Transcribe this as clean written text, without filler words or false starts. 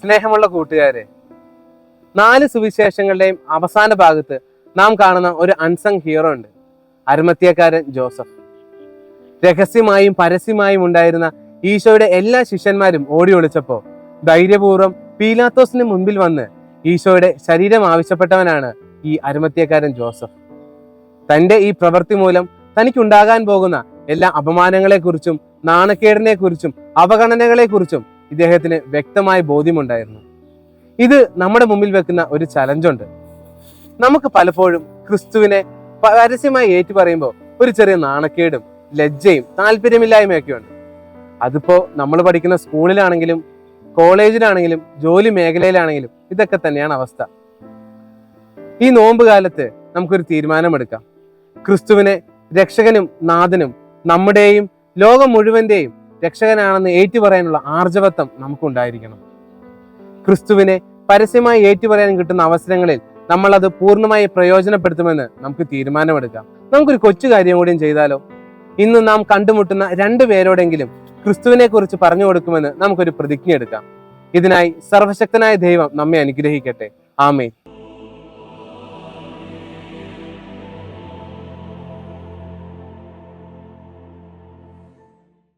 സ്നേഹമുള്ള കൂട്ടുകാരെ, 4 സുവിശേഷങ്ങളുടെയും അവസാന ഭാഗത്ത് നാം കാണുന്ന ഒരു അൺസങ് ഹീറോ ഉണ്ട്, അരിമത്ഥ്യക്കാരൻ ജോസഫ്. രഹസ്യമായും പരസ്യമായും ഉണ്ടായിരുന്ന ഈശോയുടെ എല്ലാ ശിഷ്യന്മാരും ഓടി ഒളിച്ചപ്പോ ധൈര്യപൂർവ്വം പീലാത്തോസിന് മുൻപിൽ വന്ന് ഈശോയുടെ ശരീരം ആവശ്യപ്പെട്ടവനാണ് ഈ അരിമത്ഥ്യക്കാരൻ ജോസഫ്. തന്റെ ഈ പ്രവൃത്തി മൂലം തനിക്കുണ്ടാകാൻ പോകുന്ന എല്ലാ അപമാനങ്ങളെക്കുറിച്ചും നാണക്കേടിനെക്കുറിച്ചും അവഗണനകളെക്കുറിച്ചും ഇദ്ദേഹത്തിന് വ്യക്തമായ ബോധ്യമുണ്ടായിരുന്നു. ഇത് നമ്മുടെ മുമ്പിൽ വെക്കുന്ന ഒരു ചലഞ്ചുണ്ട്. നമുക്ക് പലപ്പോഴും ക്രിസ്തുവിനെ പരസ്യമായി ഏറ്റു പറയുമ്പോൾ ഒരു ചെറിയ നാണക്കേടും ലജ്ജയും താല്പര്യമില്ലായ്മയൊക്കെ ഉണ്ട്. അതിപ്പോ നമ്മൾ പഠിക്കുന്ന സ്കൂളിലാണെങ്കിലും കോളേജിലാണെങ്കിലും ജോലി മേഖലയിലാണെങ്കിലും ഇതൊക്കെ തന്നെയാണ് അവസ്ഥ. ഈ നോമ്പ് കാലത്ത് നമുക്കൊരു തീരുമാനമെടുക്കാം. ക്രിസ്തുവിനെ രക്ഷകനും നാഥനും നമ്മുടെയും ലോകം മുഴുവന്റെയും രക്ഷകനാണെന്ന് ഏറ്റുപറയാനുള്ള ആർജവത്വം നമുക്കുണ്ടായിരിക്കണം. ക്രിസ്തുവിനെ പരസ്യമായി ഏറ്റുപറയാൻ കിട്ടുന്ന അവസരങ്ങളിൽ നമ്മൾ അത് പൂർണ്ണമായി പ്രയോജനപ്പെടുത്തുമെന്ന് നമുക്ക് തീരുമാനമെടുക്കാം. നമുക്കൊരു കൊച്ചു കാര്യം കൂടിയും ചെയ്താലോ? ഇന്ന് നാം കണ്ടുമുട്ടുന്ന 2 പേരോടെങ്കിലും ക്രിസ്തുവിനെ കുറിച്ച് പറഞ്ഞു കൊടുക്കുമെന്ന് നമുക്കൊരു പ്രതിജ്ഞ എടുക്കാം. ഇതിനായി സർവശക്തനായ ദൈവം നമ്മെ അനുഗ്രഹിക്കട്ടെ. ആമേൻ.